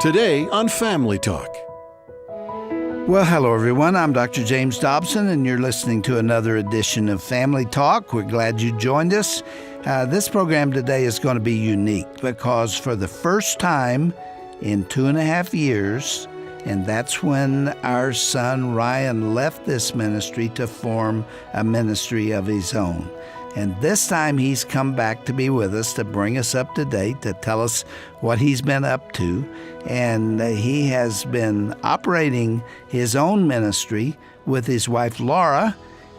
Today on Family Talk. Well, hello, everyone. I'm Dr. James Dobson, and you're listening to another edition of Family Talk. We're glad you joined us. This program today is going to be unique because for the first time in 2.5 years, and that's when our son Ryan left this ministry to form a ministry of his own. And this time he's come back to be with us to bring us up to date, to tell us what he's been up to. And he has been operating his own ministry with his wife, Laura.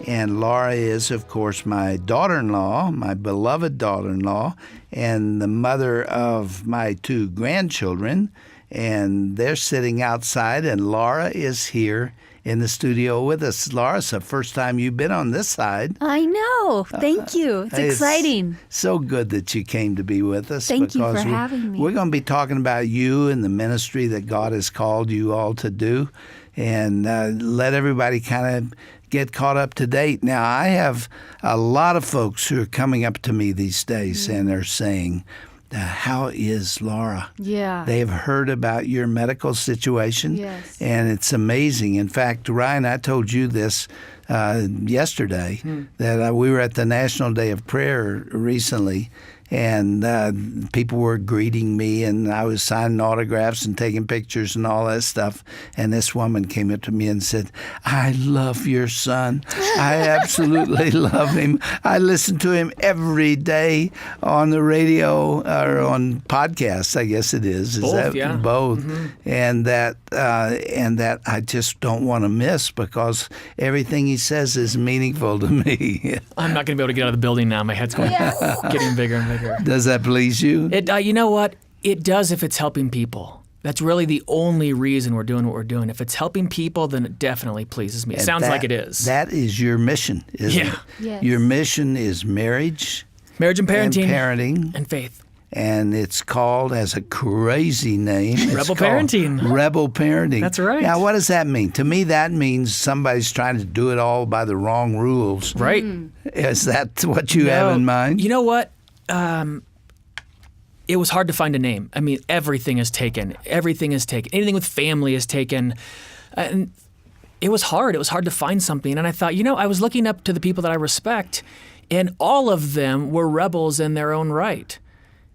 And Laura is, of course, my daughter-in-law, my beloved daughter-in-law, and the mother of my 2 grandchildren. And they're sitting outside, and Laura is here in the studio with us. Laura, it's the first time you've been on this side. I know. Thank you. It's exciting. So good that you came to be with us. Thank you for having me. We're going to be talking about you and the ministry that God has called you all to do, and let everybody kind of get caught up to date. Now, I have a lot of folks who are coming up to me these days and are saying, how is Laura? Yeah. They've heard about your medical situation. Yes. And it's amazing. In fact, Ryan, I told you this yesterday, that we were at the National Day of Prayer recently, and people were greeting me, and I was signing autographs and taking pictures and all that stuff. And this woman came up to me and said, I love your son. I absolutely love him. I listen to him every day on the radio or on podcasts, I guess it is. Both, that yeah. both? Mm-hmm. And that I just don't want to miss because everything he says is meaningful to me. I'm not going to be able to get out of the building now. My head's going getting bigger and bigger. Does that please you? You know what? It does if it's helping people. That's really the only reason we're doing what we're doing. If it's helping people, then it definitely pleases me. It sounds like it is. That is your mission, isn't it? Yes. Your mission is marriage Marriage and parenting. and faith. And it's called, has a crazy name. It's Rebel called parenting. Rebel parenting. That's right. Now, what does that mean? To me, that means somebody's trying to do it all by the wrong rules. Right. Is that what you have in mind? You know what? It was hard to find a name. I mean, everything is taken. Everything is taken. Anything with family is taken. And it was hard. It was hard to find something. And I thought, I was looking up to the people that I respect, and all of them were rebels in their own right.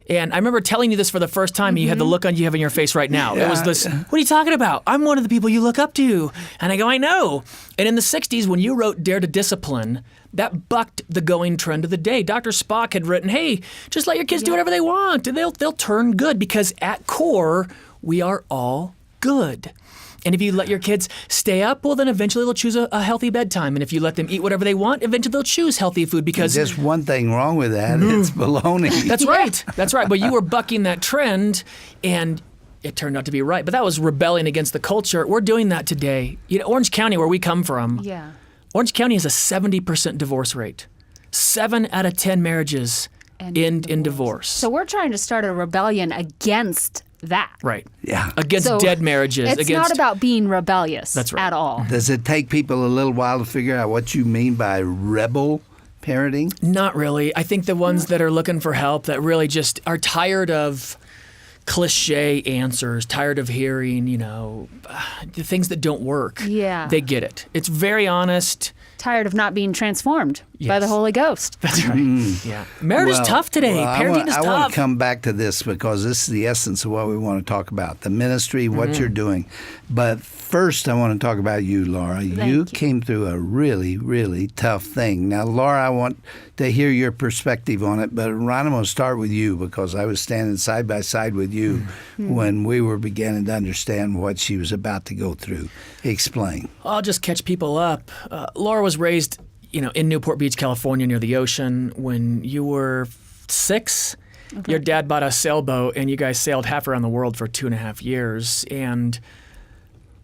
And I remember telling you this for the first time, and you had the look you have in your face right now. Yeah. It was this, what are you talking about? I'm one of the people you look up to. And I go, I know. And in the 60s, when you wrote Dare to Discipline, that bucked the going trend of the day. Dr. Spock had written, hey, just let your kids do whatever they want, and they'll turn good, because at core, we are all good. And if you let your kids stay up, well, then eventually they'll choose a healthy bedtime. And if you let them eat whatever they want, eventually they'll choose healthy food because... There's one thing wrong with that. It's baloney. That's right. That's right. But you were bucking that trend, and it turned out to be right. But that was rebelling against the culture. We're doing that today. Orange County, where we come from, Orange County has a 70% divorce rate. 7 out of 10 marriages end in divorce. So we're trying to start a rebellion against that. Right. Yeah. Against dead marriages. It's not about being rebellious at all. Does it take people a little while to figure out what you mean by rebel parenting? Not really. I think the ones that are looking for help, that really just are tired of cliche answers, tired of hearing, the things that don't work. Yeah. They get it. It's very honest. Tired of not being transformed by the Holy Ghost. That's right. Yeah. Marriage is tough today. Parenting is tough. I want to come back to this because this is the essence of what we want to talk about, the ministry, what you're doing. But first, I want to talk about you, Laura. You came through a really, really tough thing. Now, Laura, I want to hear your perspective on it, but Ron, I'm going to start with you because I was standing side by side with you when we were beginning to understand what she was about to go through. Explain. I'll just catch people up. Laura was raised, in Newport Beach, California, near the ocean. When you were 6, your dad bought a sailboat, and you guys sailed half around the world for 2.5 years. And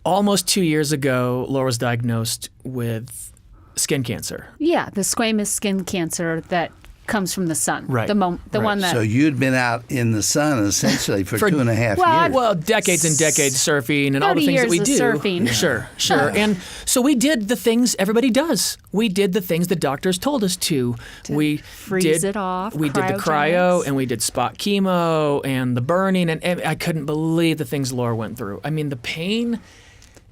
almost 2 years ago, Laura was diagnosed with skin cancer. Yeah, the squamous skin cancer that comes from the sun. Right. The one that. So you'd been out in the sun essentially for 2.5 years. Well, decades and decades surfing and all the things that we do. 30 years of surfing. Sure. And so we did the things everybody does. We did the things the doctors told us to. We freeze it off. We did the cryo, and we did spot chemo and the burning, and I couldn't believe the things Laura went through. I mean, the pain.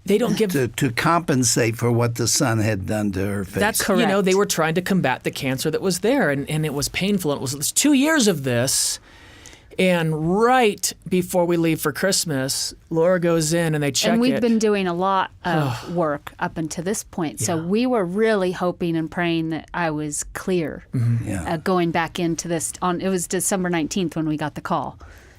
They don't give to compensate for what the sun had done to her face. That's correct. They were trying to combat the cancer that was there, and it was painful. It was 2 years of this, and right before we leave for Christmas, Laura goes in and they check it. And we've been doing a lot of work up until this point, so we were really hoping and praying that I was clear going back into this. It was December 19th when we got the call.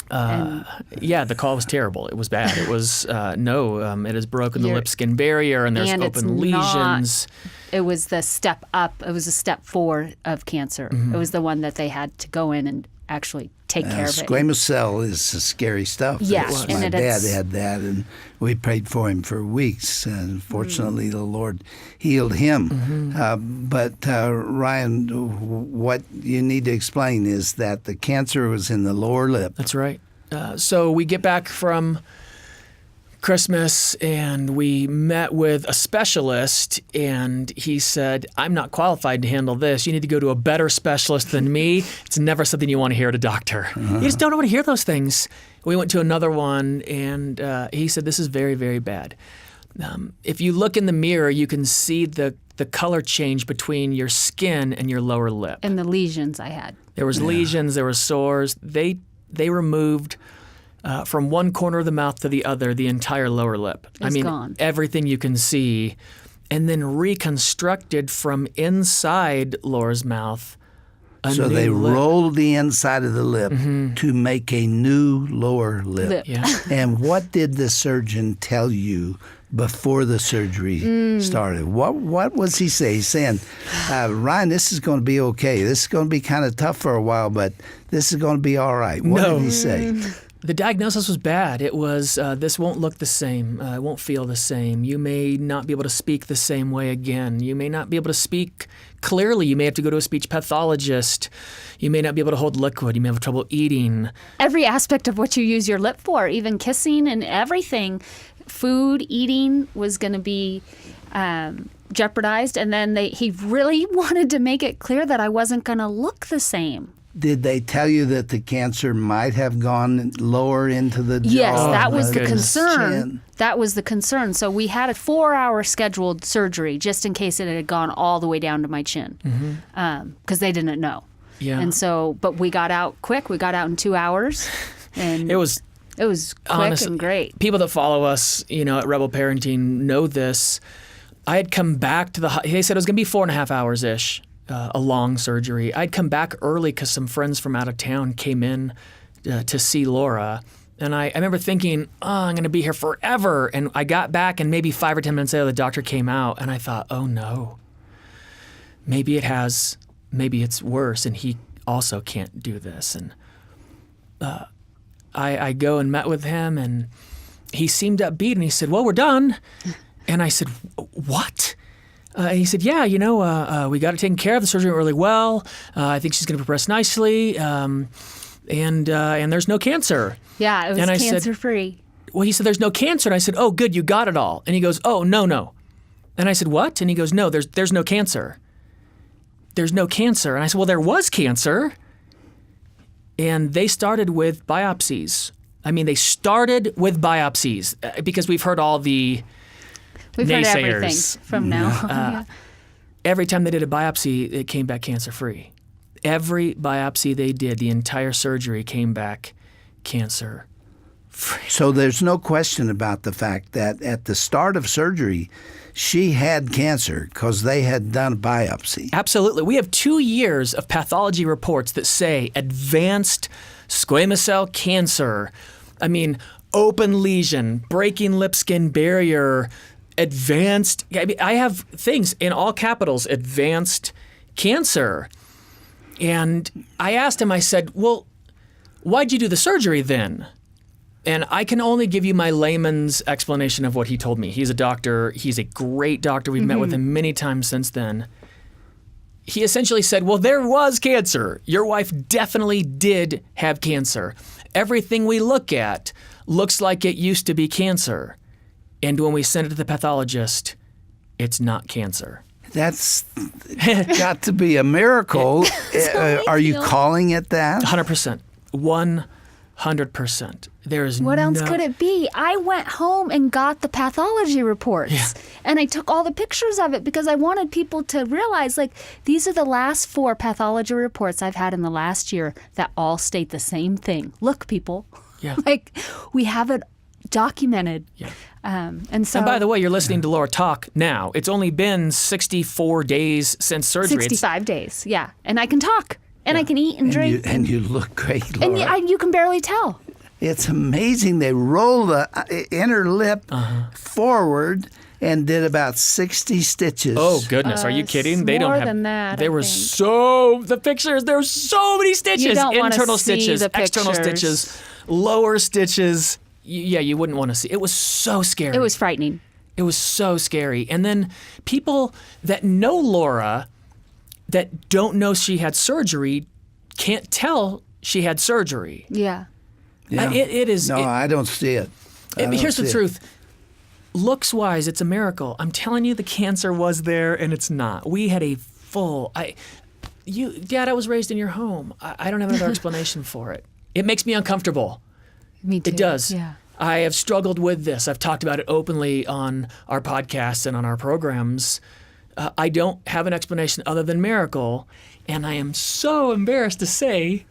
The call was terrible. It was bad. It was it has broken the lip-skin barrier, and there's open lesions. It was the step up. It was a step 4 of cancer. It was the one that they had to go in and actually take care of it. Squamous cell is scary stuff. Yes, my dad had that, and we prayed for him for weeks. And fortunately, the Lord healed him. But Ryan, what you need to explain is that the cancer was in the lower lip. That's right. So we get back from Christmas, and we met with a specialist, and he said, I'm not qualified to handle this. You need to go to a better specialist than me. It's never something you want to hear at a doctor. You just don't want to hear those things. We went to another one, and he said, this is very, very bad. If you look in the mirror, you can see the color change between your skin and your lower lip. And the lesions I had. There was lesions, there were sores. They removed from one corner of the mouth to the other, the entire lower lip. Gone. Everything you can see, and then reconstructed from inside Laura's mouth. So they rolled the inside of the lip to make a new lower lip. Yeah. And what did the surgeon tell you before the surgery started? What was he saying? He's saying, Ryan, this is going to be okay. This is going to be kind of tough for a while, but this is going to be all right. What did he say? The diagnosis was bad. It was, this won't look the same. It won't feel the same. You may not be able to speak the same way again. You may not be able to speak clearly. You may have to go to a speech pathologist. You may not be able to hold liquid. You may have trouble eating. Every aspect of what you use your lip for, even kissing and everything, food, eating was going to be jeopardized. And then he really wanted to make it clear that I wasn't going to look the same. Did they tell you that the cancer might have gone lower into the jaw? Yes, that was the concern. Chin? That was the concern. So we had a 4-hour scheduled surgery just in case it had gone all the way down to my chin, because they didn't know. Yeah. And so, but we got out quick. We got out in 2 hours, and It was quick honestly, and great. People that follow us, at Rebel Parenting know this. I had come back to they said it was going to be 4.5 hours-ish. A long surgery. I'd come back early because some friends from out of town came in to see Laura. And I remember thinking, I'm going to be here forever. And I got back, and maybe 5 or 10 minutes later, the doctor came out. And I thought, oh, no. Maybe it's worse, and he also can't do this. And I go and met with him, and he seemed upbeat. And he said, well, we're done. And I said, what? And he said, yeah, we got her taken care of. The surgery went really well. I think she's going to progress nicely. And there's no cancer. Yeah, it was cancer-free. Well, he said, there's no cancer. And I said, oh, good, you got it all. And he goes, oh, no. And I said, what? And he goes, no, there's no cancer. There's no cancer. And I said, well, there was cancer. And they started with biopsies. They started with biopsies because we've heard all the We've naysayers. heard everything from now. Every time they did a biopsy, it came back cancer-free. Every biopsy they did, the entire surgery came back cancer-free. So there's no question about the fact that at the start of surgery, she had cancer because they had done a biopsy. Absolutely. We have 2 years of pathology reports that say advanced squamous cell cancer. Open lesion, breaking lip-skin barrier, advanced, I have things in all capitals, advanced cancer. And I asked him, I said, well, why'd you do the surgery then? And I can only give you my layman's explanation of what he told me. He's a doctor. He's a great doctor. We've met with him many times since then. he essentially said, well, there was cancer. Your wife definitely did have cancer. Everything we look at looks like it used to be cancer. And when we send it to the pathologist, it's not cancer. That's got to be a miracle. Are you calling it that? 100%. 100%. There is What else could it be? I went home and got the pathology reports. And I took all the pictures of it because I wanted people to realize, like, these are the last 4 pathology reports I've had in the last year that all state the same thing. Look, people. Yeah. Like, we have it documented. Yeah. And by the way, you're listening to Laura talk now. It's only been 64 days since surgery. 65 days, yeah. And I can talk. And I can eat and drink. And you look great, Laura. And you can barely tell. It's amazing. They rolled the inner lip forward and did about 60 stitches. Oh, goodness. Are you kidding? They don't more have than that, There I were think. the pictures, there were so many stitches. You don't wanna internal see stitches, the external pictures. stitches, lower stitches. You wouldn't want to see. It was so scary. It was frightening. It was so scary. And then people that know Laura that don't know she had surgery can't tell she had surgery. Yeah. Yeah. It is. No, I don't see it. Here's the truth. Looks-wise, it's a miracle. I'm telling you, the cancer was there, and it's not. We had a full. Dad, I was raised in your home. I don't have another explanation for it. It makes me uncomfortable. Me too. It does. Yeah. I have struggled with this. I've talked about it openly on our podcasts and on our programs. I don't have an explanation other than miracle, and I am so embarrassed to say,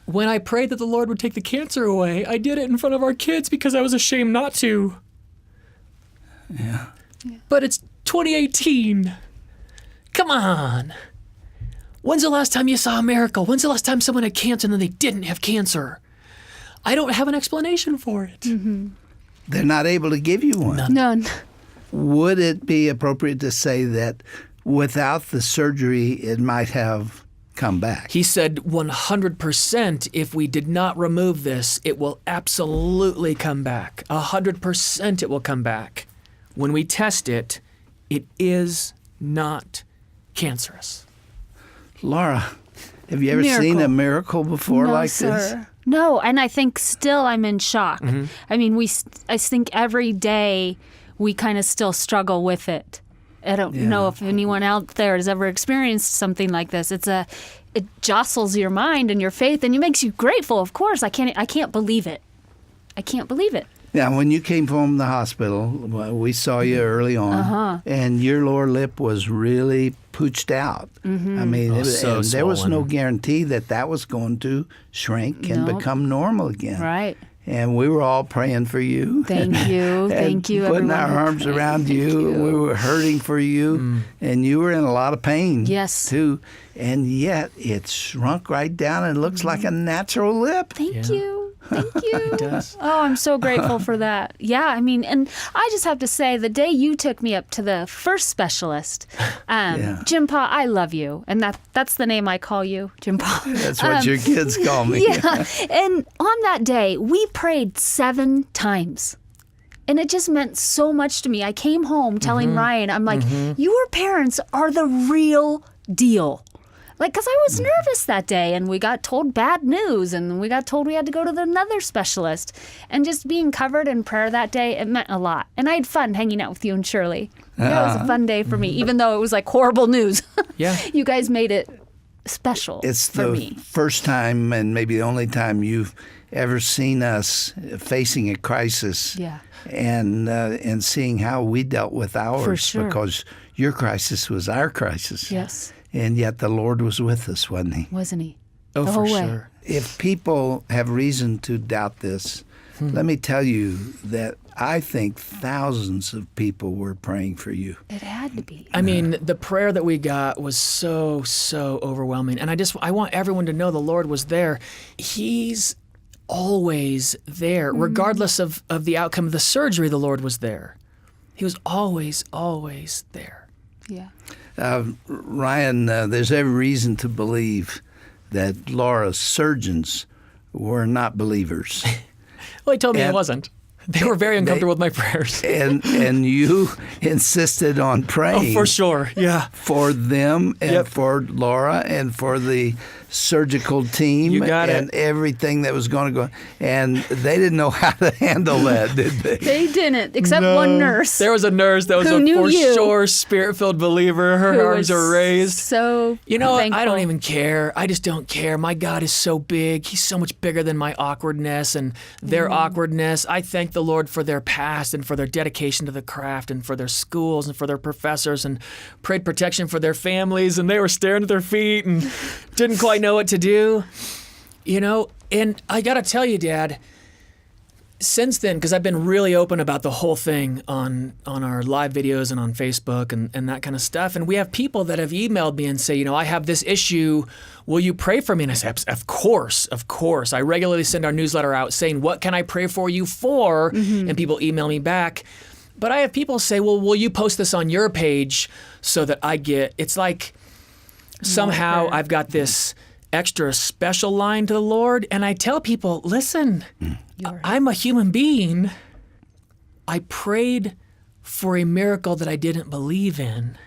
when I prayed that the Lord would take the cancer away, I did it in front of our kids because I was ashamed not to. Yeah. But it's 2018. Come on. When's the last time you saw a miracle? When's the last time someone had cancer and then they didn't have cancer? I don't have an explanation for it. Mm-hmm. They're not able to give you one. None. Would it be appropriate to say that without the surgery, it might have come back? He said 100% if we did not remove this, it will absolutely come back. 100% it will come back. When we test it, it is not cancerous. Laura, have you ever Miracle. seen a miracle before No, like sir. this? No, and I think still I'm in shock. Mm-hmm. I mean, I think every day we kind of still struggle with it. I don't know if anyone out there has ever experienced something like this. It jostles your mind and your faith, and it makes you grateful. Of course, I can't believe it. I can't believe it. Now, when you came from the hospital, we saw you early on, and your lower lip was really pooched out. Mm-hmm. I mean, there was no swollen. guarantee that was going to shrink and Nope. become normal again. Right. And we were all praying for you. Thank you. Thank you, Putting everyone our who arms prayed. around you. We were hurting for you. And you were in a lot of pain. Yes. Too. And yet it shrunk right down and looks like a natural lip. Thank you. Thank you. It does. Oh, I'm so grateful for that. Yeah, I mean, and I just have to say, the day you took me up to the first specialist, Jim Pa, I love you. And that's the name I call you, Jim Pa. That's what your kids call me. Yeah. And on that day, we prayed 7 times. And it just meant so much to me. I came home telling Ryan, I'm like, your parents are the real deal. Like, because I was nervous that day, and we got told bad news, and we got told we had to go to another specialist. And just being covered in prayer that day, it meant a lot. And I had fun hanging out with you and Shirley. That was a fun day for me, even though it was like horrible news. Yeah. You guys made it special It's for the me. first time and maybe the only time you've ever seen us facing a crisis. Yeah. And seeing how we dealt with ours. For sure. Because your crisis was our crisis. Yes. And yet the Lord was with us, wasn't he? Wasn't he? Oh, The for whole way. sure. If people have reason to doubt this, let me tell you that I think thousands of people were praying for you. It had to be. I mean, the prayer that we got was so overwhelming. And I want everyone to know the Lord was there. He's always there. Regardless of the outcome of the surgery, the Lord was there. He was always there. Yeah. Ryan, there's every reason to believe that Laura's surgeons were not believers. Well, he told me he wasn't. They were very uncomfortable with my prayers. And you insisted on praying. Oh, for sure, yeah. For them and Yep. for Laura and for the surgical team. You got it. and everything that was going to go. And they didn't know how to handle that, did they? They didn't, except one nurse. There was a nurse that was Who a knew for you. sure spirit-filled believer. Her who arms was are raised. So You know, thankful. I don't even care. I just don't care. My God is so big. He's so much bigger than my awkwardness and their awkwardness. I thank the Lord for their past and for their dedication to the craft and for their schools and for their professors and prayed protection for their families. And they were staring at their feet and didn't quite know what to do. You know, and I got to tell you, Dad, since then, because I've been really open about the whole thing on our live videos and on Facebook and that kind of stuff. And we have people that have emailed me and say, you know, I have this issue. Will you pray for me? And I say, of course, of course. I regularly send our newsletter out saying, what can I pray for you for? And people email me back. But I have people say, well, will you post this on your page so that I get, it's like somehow I've got this extra special line to the Lord. And I tell people, listen, I'm a human being. I prayed for a miracle that I didn't believe in.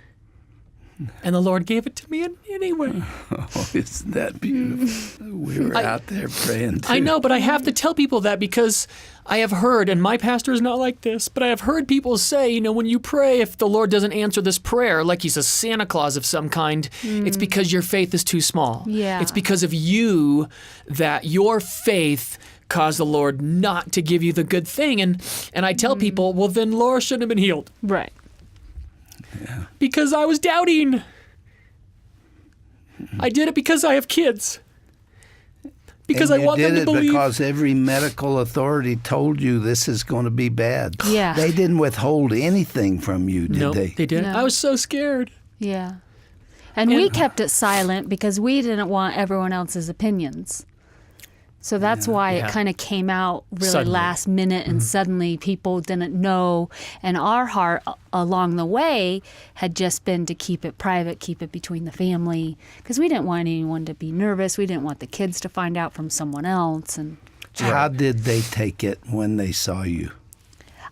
And the Lord gave it to me anyway. Oh, isn't that beautiful? We were out there praying too. I know, but I have to tell people that because I have heard, and my pastor is not like this, but I have heard people say, you know, when you pray, if the Lord doesn't answer this prayer, like he's a Santa Claus of some kind, it's because your faith is too small. Yeah. It's because of you that your faith caused the Lord not to give you the good thing. And I tell people, well, then Laura shouldn't have been healed. Right. Because I was doubting. I did it because I have kids. Because And I want them to you did it believe. because every medical authority told you this is going to be bad. Yeah. They didn't withhold anything from you, did No, they? they didn't. No. I was so scared. Yeah. And we kept it silent because we didn't want everyone else's opinions. So that's why Yeah. it kind of came out really Suddenly. last minute and suddenly people didn't know. And our heart along the way had just been to keep it private, keep it between the family, because we didn't want anyone to be nervous. We didn't want the kids to find out from someone else. And How did they take it when they saw you?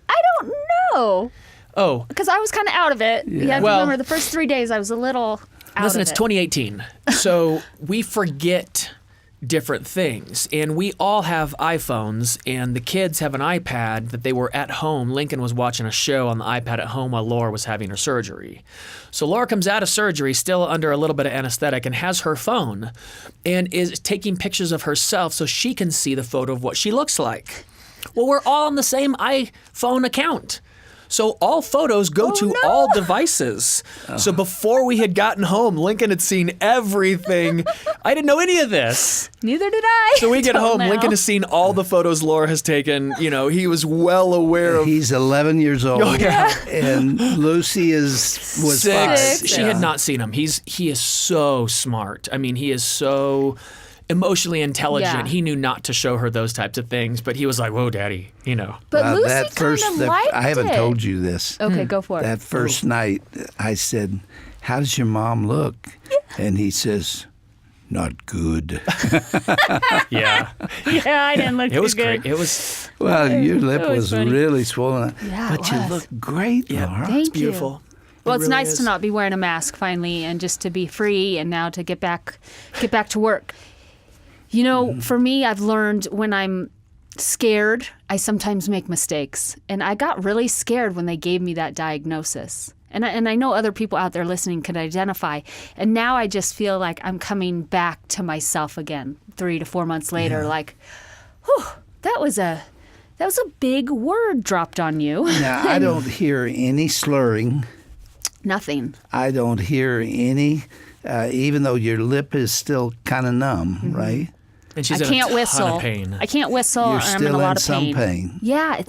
I don't know, Oh, because I was kind of out of it. You have to Well- remember the first 3 days I was a little out listen, of it's it. 2018. So we forget different things. And we all have iPhones, and the kids have an iPad that they were at home. Lincoln was watching a show on the iPad at home while Laura was having her surgery. So Laura comes out of surgery still under a little bit of anesthetic and has her phone and is taking pictures of herself so she can see the photo of what she looks like. Well, we're all on the same iPhone account. So all photos go to all devices. So before we had gotten home, Lincoln had seen everything. I didn't know any of this. Neither did I. So we get Till home, now. Lincoln has seen all the photos Laura has taken. You know, he was well aware of He's 11 years old, Oh, yeah. and Lucy was 5. six. She had not seen him. He is so smart. I mean, he is so emotionally intelligent. Yeah. He knew not to show her those types of things, but he was like, "Whoa, Daddy," you know. But Lucy that kind first, of liked I haven't it. told you this. Okay, go for it. That first night, I said, "How does your mom look?" And he says, "Not good." Yeah, Yeah, I didn't look it was too good. great. It was Well, your lip That was was funny. really swollen. Yeah, it but you was. look great, Laura. Thank it's beautiful. Well, It it's really nice is. to not be wearing a mask finally, and just to be free, and now to get back to work. You know, for me, I've learned when I'm scared, I sometimes make mistakes, and I got really scared when they gave me that diagnosis. And I know other people out there listening can identify. And now I just feel like I'm coming back to myself again 3 to 4 months later. Like, whew, that was a big word dropped on you. Now, I don't hear any slurring. Nothing. I don't hear any, even though your lip is still kind of numb, Mm-hmm. right? And she's I in can't a ton whistle. of pain. I can't whistle. You're and I'm in still a lot in of some pain. pain. Yeah,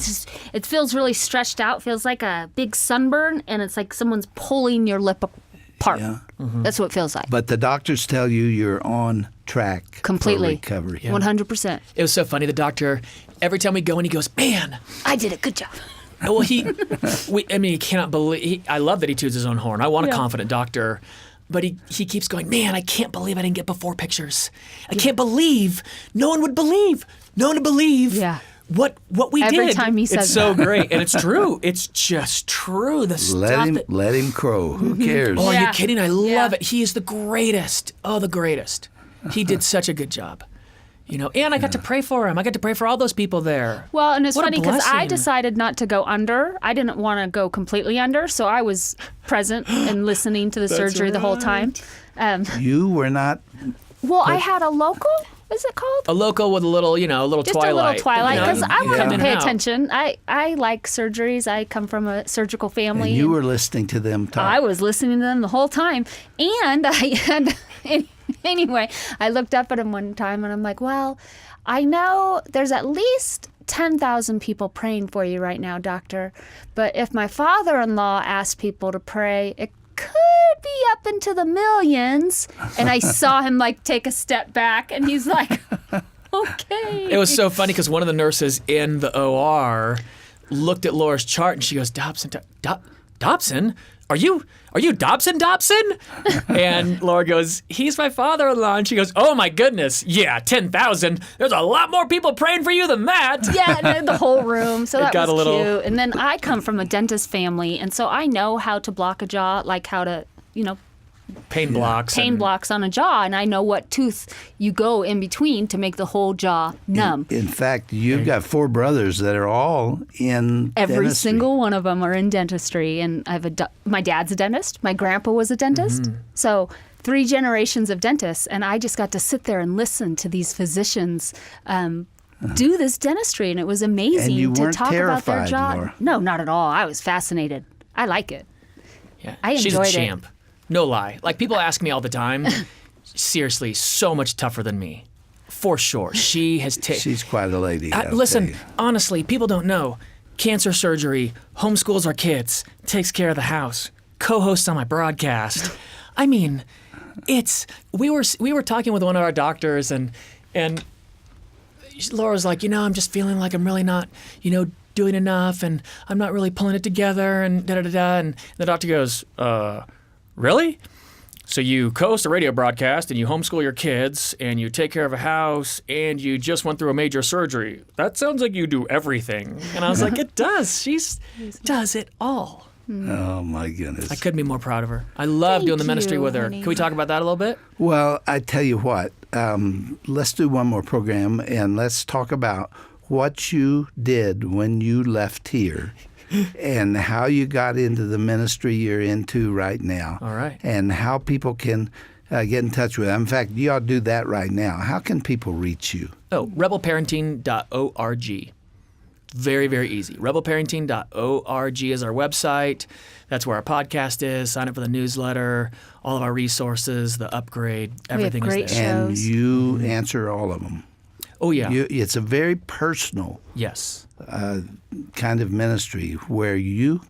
it feels really stretched out. Feels like a big sunburn, and it's like someone's pulling your lip apart. Yeah. That's what it feels like. But the doctors tell you you're on track Completely. for recovery. 100%. It was so funny. The doctor, every time we go in, he goes, "Man, I did it. Good job. well, he cannot believe. I love that he toots his own horn. I want a confident doctor, but he keeps going, man, I can't believe I didn't get before pictures. I can't believe no one would believe. No one would believe Yeah. what we did. Every time he says it's so great, and it's true. It's just true. The stuff that Let him crow. Who cares? Oh, are Yeah. you kidding? I love Yeah. it. He is the greatest. Oh, the greatest. He did such a good job. And I got to pray for him. I got to pray for all those people there. Well, and it's What a funny because I blessing. decided not to go under. I didn't want to go completely under, so I was present and listening to the surgery the whole time. You were not. Well, I had a local. Is it called? A local with a little, Just twilight. a little twilight, because I you wanted come to in pay and out. attention. I like surgeries. I come from a surgical family. And you were listening to them talk. I was listening to them the whole time, and anyway, I looked up at him one time, and I'm like, well, I know there's at least 10,000 people praying for you right now, doctor. But if my father-in-law asked people to pray, it could be up into the millions. And I saw him take a step back, and he's like, okay. It was so funny because one of the nurses in the OR looked at Laura's chart and she goes, Dobson, Dobson? Are you Dobson? And Laura goes, he's my father-in-law. And she goes, oh my goodness, yeah, 10,000. There's a lot more people praying for you than that. Yeah, and the whole room. So that got was a little- cute. And then I come from a dentist family, and so I know how to block a jaw, like how to, Pain blocks. pain blocks on a jaw, and I know what tooth you go in between to make the whole jaw numb. In fact, you've got 4 brothers that are all in Every dentistry. single one of them are in dentistry, and I have my dad's a dentist. My grandpa was a dentist. Mm-hmm. So 3 generations of dentists, and I just got to sit there and listen to these physicians do this dentistry, and it was amazing And you to weren't talk about their terrified, jaw. Laura? No, not at all. I was fascinated. I like it. Yeah. I She's enjoyed a it. champ. No lie. People ask me all the time, seriously, so much tougher than me. For sure. She has taken... She's quite a lady. I'll tell Listen, you. honestly, people don't know. Cancer surgery, homeschools our kids, takes care of the house, co-hosts on my broadcast. I mean, we were talking with one of our doctors, and Laura's like, I'm just feeling like I'm really not, doing enough, and I'm not really pulling it together, and da-da-da-da. And the doctor goes, really? So you co-host a radio broadcast, and you homeschool your kids, and you take care of a house, and you just went through a major surgery. That sounds like you do everything. And I was like, it does. She does it all. Oh, my goodness. I couldn't be more proud of her. I love Thank doing the ministry you, with her. honey. Can we talk about that a little bit? Well, I tell you what, let's do one more program, and let's talk about what you did when you left here and how you got into the ministry you're into right now. All right. And how people can get in touch with you. In fact, you ought to do that right now. How can people reach you? Oh, rebelparenting.org. Very, very easy. Rebelparenting.org is our website. That's where our podcast is. Sign up for the newsletter, all of our resources, the upgrade, everything great is there. shows. And you answer all of them. Oh, yeah. It's a very personal Yes. kind of ministry where you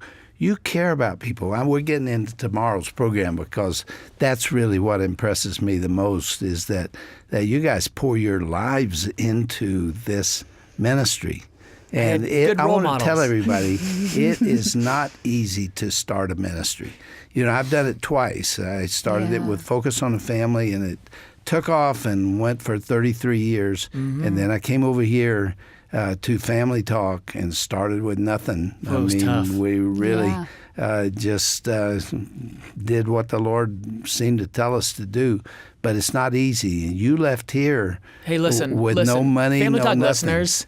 care about people. We're getting into tomorrow's program because that's really what impresses me the most is that you guys pour your lives into this ministry. And good I role want to tell models. everybody, it is not easy to start a ministry. I've done it twice. I started it Yeah. with Focus on the Family, and it took off and went for 33 years. Mm-hmm. And then I came over here to Family Talk and started with nothing. Oh, it was tough. We really Yeah. just did what the Lord seemed to tell us to do. But it's not easy. You left here Hey, listen. with no money, Family no Talk nothing. listeners,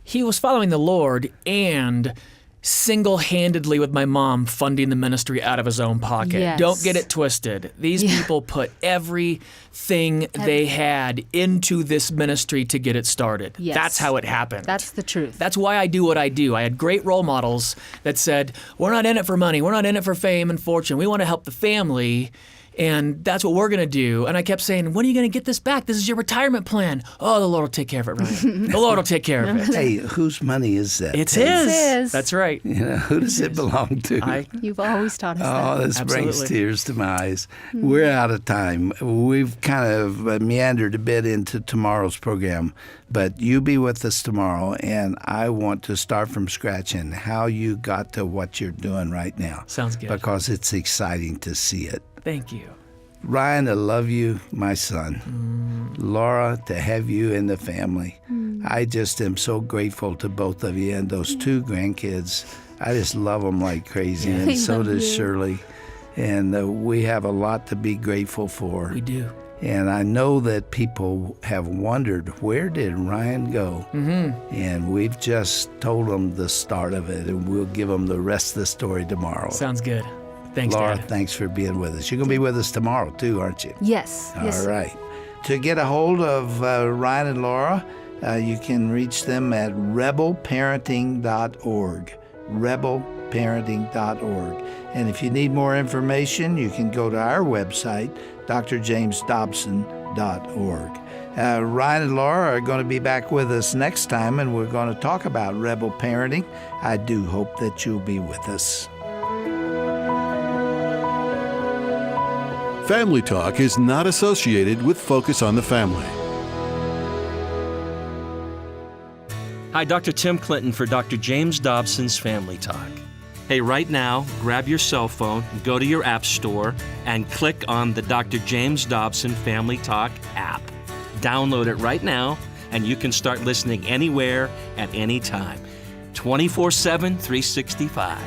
he was following the Lord and single-handedly with my mom funding the ministry out of his own pocket. Yes. Don't get it twisted. These people put everything they had into this ministry to get it started. Yes. That's how it happened. That's the truth. That's why I do what I do. I had great role models that said, we're not in it for money. We're not in it for fame and fortune. We want to help the family. And that's what we're going to do. And I kept saying, when are you going to get this back? This is your retirement plan. Oh, the Lord will take care of it, Ryan. The Lord will take care of it. Hey, whose money is that? It's Ted? his. his. That's right. Who does it belong to? You've always taught us Oh, that. this brings Absolutely. tears to my eyes. We're out of time. We've kind of meandered a bit into tomorrow's program, but you be with us tomorrow, and I want to start from scratch and how you got to what you're doing right now. Sounds good. Because it's exciting to see it. Thank you. Ryan, I love you, my son. Laura, to have you in the family. I just am so grateful to both of you and those two grandkids. I just love them like crazy, and so does Shirley. And we have a lot to be grateful for. We do. And I know that people have wondered, where did Ryan go? And we've just told them the start of it, and we'll give them the rest of the story tomorrow. Sounds good. Thanks, Laura, Dad. thanks for being with us. You're going to be with us tomorrow, too, aren't you? Yes. All right. To get a hold of Ryan and Laura, you can reach them at rebelparenting.org. rebelparenting.org. And if you need more information, you can go to our website, drjamesdobson.org. Ryan and Laura are going to be back with us next time, and we're going to talk about rebel parenting. I do hope that you'll be with us. Family Talk is not associated with Focus on the Family. Hi, Dr. Tim Clinton for Dr. James Dobson's Family Talk. Hey, right now, grab your cell phone, go to your app store, and click on the Dr. James Dobson Family Talk app. Download it right now, and you can start listening anywhere at any time. 24/7, 365.